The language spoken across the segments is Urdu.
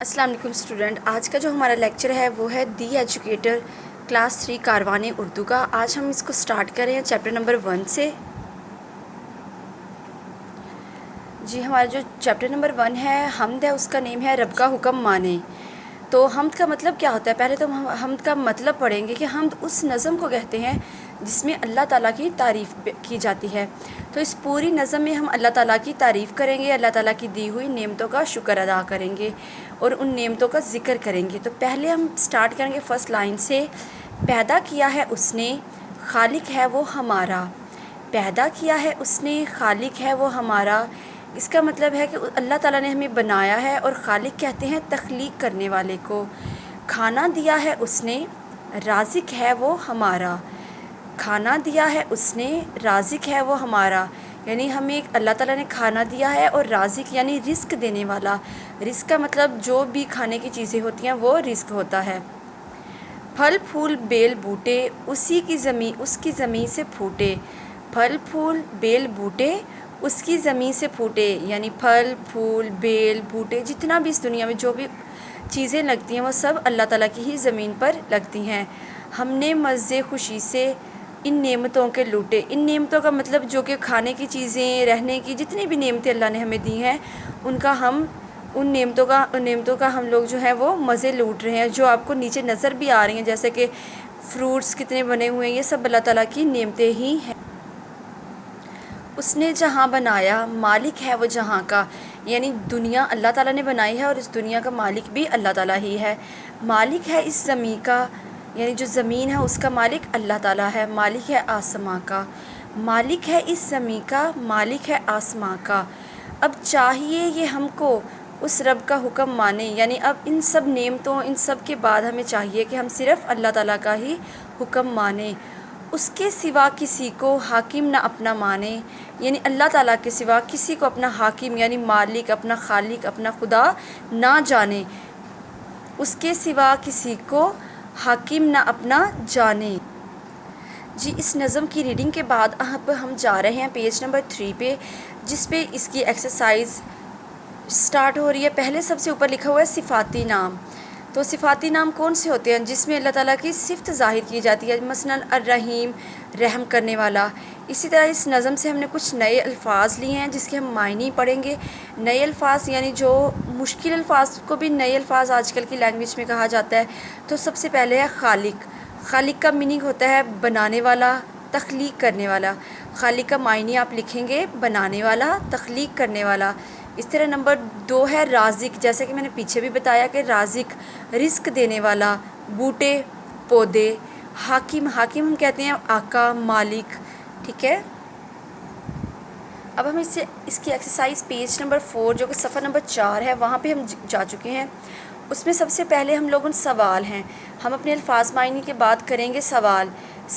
السلام علیکم اسٹوڈنٹ، آج کا جو ہمارا لیکچر ہے وہ ہے دی ایجوکیٹر کلاس 3 کاروان اردو کا۔ آج ہم اس کو سٹارٹ کر رہے ہیں چیپٹر نمبر 1 سے۔ جی ہمارا جو چیپٹر نمبر 1 ہے حمد ہے، اس کا نیم ہے رب کا حکم مانے۔ تو حمد کا مطلب کیا ہوتا ہے؟ پہلے تو ہم حمد کا مطلب پڑھیں گے کہ حمد اس نظم کو کہتے ہیں جس میں اللہ تعالیٰ کی تعریف کی جاتی ہے۔ تو اس پوری نظم میں ہم اللہ تعالیٰ کی تعریف کریں گے، اللہ تعالیٰ کی دی ہوئی نعمتوں کا شکر ادا کریں گے اور ان نعمتوں کا ذکر کریں گے۔ تو پہلے ہم سٹارٹ کریں گے فرسٹ لائن سے۔ پیدا کیا ہے اس نے، خالق ہے وہ ہمارا۔ پیدا کیا ہے اس نے، خالق ہے وہ ہمارا۔ اس کا مطلب ہے کہ اللہ تعالیٰ نے ہمیں بنایا ہے، اور خالق کہتے ہیں تخلیق کرنے والے کو۔ کھانا دیا ہے اس نے، رازق ہے وہ ہمارا۔ کھانا دیا ہے اس نے، رازق ہے وہ ہمارا، یعنی ہمیں اللہ تعالیٰ نے کھانا دیا ہے، اور رازق یعنی رزق دینے والا۔ رزق کا مطلب جو بھی کھانے کی چیزیں ہوتی ہیں وہ رزق ہوتا ہے۔ پھل پھول بیل بوٹے اس کی زمین سے پھوٹے۔ پھل پھول بیل بوٹے اس کی زمین سے پھوٹے، یعنی پھل پھول بیل بوٹے جتنا بھی اس دنیا میں جو بھی چیزیں لگتی ہیں وہ سب اللہ تعالیٰ کی ہی زمین پر لگتی ہیں۔ ہم نے مزے خوشی سے ان نعمتوں کے لوٹے۔ ان نعمتوں کا مطلب جو کہ کھانے کی چیزیں، رہنے کی جتنی بھی نعمتیں اللہ نے ہمیں دی ہیں، ان نعمتوں کا ہم لوگ جو ہے وہ مزے لوٹ رہے ہیں۔ جو آپ کو نیچے نظر بھی آ رہی ہیں، جیسے کہ فروٹس کتنے بنے ہوئے ہیں، یہ سب اللہ تعالیٰ کی نعمتیں ہی ہیں۔ اس نے جہاں بنایا، مالک ہے وہ جہاں کا، یعنی دنیا اللہ تعالیٰ نے بنائی ہے اور اس دنیا کا مالک بھی اللہ تعالیٰ ہی ہے۔ مالک ہے اس زمین کا، یعنی جو زمین ہے اس کا مالک اللہ تعالیٰ ہے۔ مالک ہے آسماں کا، مالک ہے اس زمین کا، مالک ہے آسماں کا۔ اب چاہیے یہ ہم کو اس رب کا حکم مانے، یعنی اب ان سب نعمتوں، ان سب کے بعد ہمیں چاہیے کہ ہم صرف اللہ تعالیٰ کا ہی حکم مانیں، اس کے سوا کسی کو حاکم نہ اپنا مانے، یعنی اللہ تعالیٰ کے سوا کسی کو اپنا حاکم یعنی مالک، اپنا خالق، اپنا خدا نہ جانے، اس کے سوا کسی کو حاکم نہ اپنا جانے۔ جی اس نظم کی ریڈنگ کے بعد اب ہم جا رہے ہیں پیج نمبر 3 پہ، جس پہ اس کی ایکسرسائز سٹارٹ ہو رہی ہے۔ پہلے سب سے اوپر لکھا ہوا ہے صفاتی نام۔ تو صفاتی نام کون سے ہوتے ہیں؟ جس میں اللہ تعالیٰ کی صفت ظاہر کی جاتی ہے، مثلاً الرحیم، رحم کرنے والا۔ اسی طرح اس نظم سے ہم نے کچھ نئے الفاظ لیے ہیں جس کے ہم معنی پڑھیں گے۔ نئے الفاظ یعنی جو مشکل الفاظ کو بھی نئے الفاظ آج کل کی لینگویج میں کہا جاتا ہے۔ تو سب سے پہلے ہے خالق۔ خالق کا میننگ ہوتا ہے بنانے والا، تخلیق کرنے والا۔ خالق کا معنی آپ لکھیں گے بنانے والا، تخلیق کرنے والا۔ اس طرح نمبر 2 ہے رازق، جیسے کہ میں نے پیچھے بھی بتایا کہ رازق رزق دینے والا۔ بوٹے پودے۔ حاکم، حاکم ہم کہتے ہیں آقا، مالک، ٹھیک ہے۔ اب ہم اس کی ایکسرسائز پیج نمبر 4 جو کہ صفحہ نمبر 4 ہے وہاں پہ ہم جا چکے ہیں۔ اس میں سب سے پہلے ہم لوگوں سوال ہیں، ہم اپنے الفاظ معنی کے بعد کریں گے سوال۔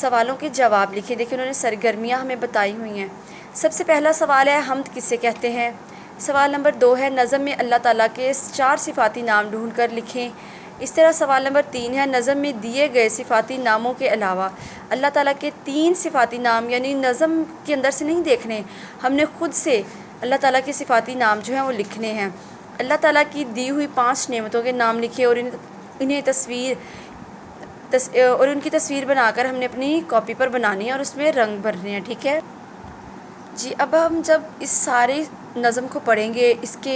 سوالوں کے جواب لکھیں، دیکھیں انہوں نے سرگرمیاں ہمیں بتائی ہوئی ہیں۔ سب سے پہلا سوال ہے حمد کسے کہتے ہیں؟ سوال نمبر 2 ہے نظم میں اللہ تعالیٰ کے 4 صفاتی نام ڈھونڈ کر لکھیں۔ اس طرح سوال نمبر 3 ہے نظم میں دیے گئے صفاتی ناموں کے علاوہ اللہ تعالیٰ کے 3 صفاتی نام، یعنی نظم کے اندر سے نہیں دیکھنے، ہم نے خود سے اللہ تعالیٰ کے صفاتی نام جو ہیں وہ لکھنے ہیں۔ اللہ تعالیٰ کی دی ہوئی 5 نعمتوں کے نام لکھے اور ان کی تصویر بنا کر ہم نے اپنی کاپی پر بنانی ہے اور اس میں رنگ بھرنے ہیں، ٹھیک ہے جی۔ اب ہم جب اس سارے نظم کو پڑھیں گے، اس کے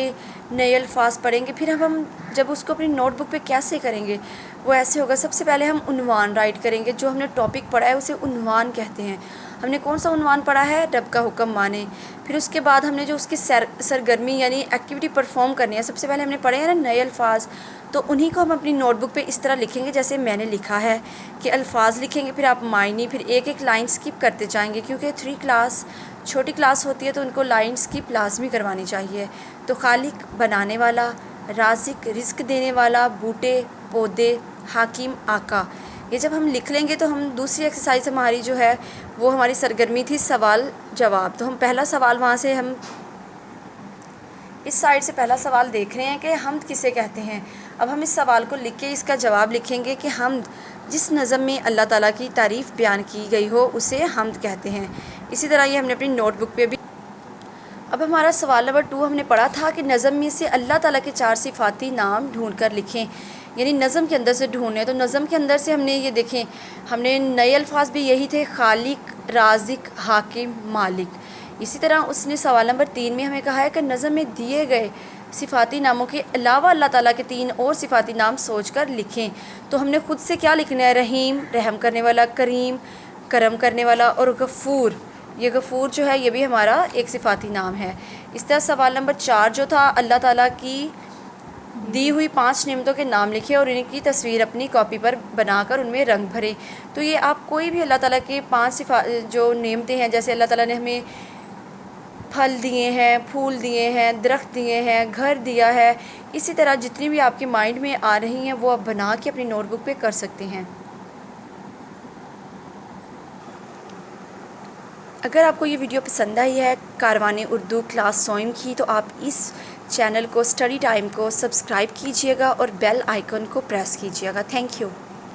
نئے الفاظ پڑھیں گے، پھر ہم جب اس کو اپنی نوٹ بک پہ کیسے کریں گے، وہ ایسے ہوگا۔ سب سے پہلے ہم عنوان رائٹ کریں گے، جو ہم نے ٹاپک پڑھا ہے اسے عنوان کہتے ہیں۔ ہم نے کون سا عنوان پڑھا ہے؟ رب کا حکم مانے۔ پھر اس کے بعد ہم نے جو اس کی سرگرمی یعنی ایکٹیویٹی پرفارم کرنی ہے، سب سے پہلے ہم نے پڑھے ہیں نا نئے الفاظ، تو انہی کو ہم اپنی نوٹ بک پہ اس طرح لکھیں گے جیسے میں نے لکھا ہے کہ الفاظ لکھیں گے، پھر آپ معنی، پھر ایک ایک لائن سکپ کرتے جائیں گے، کیونکہ 3 کلاس چھوٹی کلاس ہوتی ہے تو ان کو لائن سکپ لازمی کروانی چاہیے۔ تو خالق بنانے والا، رازق رزق دینے والا، بوٹے پودے، حاکم آقا، یہ جب ہم لکھ لیں گے تو ہم دوسری ایکسرسائز ہماری جو ہے وہ ہماری سرگرمی تھی سوال جواب۔ تو ہم پہلا سوال وہاں سے ہم اس سائڈ سے پہلا سوال دیکھ رہے ہیں کہ حمد کسے کہتے ہیں۔ اب ہم اس سوال کو لکھ کے اس کا جواب لکھیں گے کہ حمد جس نظم میں اللہ تعالیٰ کی تعریف بیان کی گئی ہو اسے حمد کہتے ہیں۔ اسی طرح یہ ہم نے اپنی نوٹ بک پہ بھی۔ اب ہمارا سوال نمبر 2 ہم نے پڑھا تھا کہ نظم میں سے اللہ تعالیٰ کے 4 صفاتی نام ڈھونڈ کر لکھیں، یعنی نظم کے اندر سے ڈھونڈیں۔ تو نظم کے اندر سے ہم نے یہ دیکھیں، ہم نے نئے الفاظ بھی یہی تھے، خالق، رازق، حاکم، مالک۔ اسی طرح اس نے سوال نمبر 3 میں ہمیں کہا ہے کہ نظم میں دیے گئے صفاتی ناموں کے علاوہ اللہ تعالیٰ کے 3 اور صفاتی نام سوچ کر لکھیں۔ تو ہم نے خود سے کیا لکھنا ہے؟ رحیم، رحم کرنے والا، کریم، کرم کرنے والا، اور غفور۔ یہ غفور جو ہے یہ بھی ہمارا ایک صفاتی نام ہے۔ اس طرح سوال نمبر 4 جو تھا، اللہ تعالیٰ کی دی ہوئی 5 نعمتوں کے نام لکھیں اور ان کی تصویر اپنی کاپی پر بنا کر ان میں رنگ بھریں۔ تو یہ آپ کوئی بھی اللہ تعالیٰ کے 5 جو نعمتیں ہیں، جیسے اللہ تعالیٰ نے ہمیں پھل دیے ہیں، پھول دیے ہیں، درخت دیے ہیں، گھر دیا ہے، اسی طرح جتنی بھی آپ کے مائنڈ میں آ رہی ہیں وہ آپ بنا کے اپنی نوٹ بک پہ کر سکتے ہیں۔ اگر آپ کو یہ ویڈیو پسند آئی ہے کاروان اردو کلاس 7 کی، تو آپ اس چینل کو اسٹڈی ٹائم کو سبسکرائب کیجئے گا اور بیل آئیکن کو پریس کیجئے گا۔ Thank you.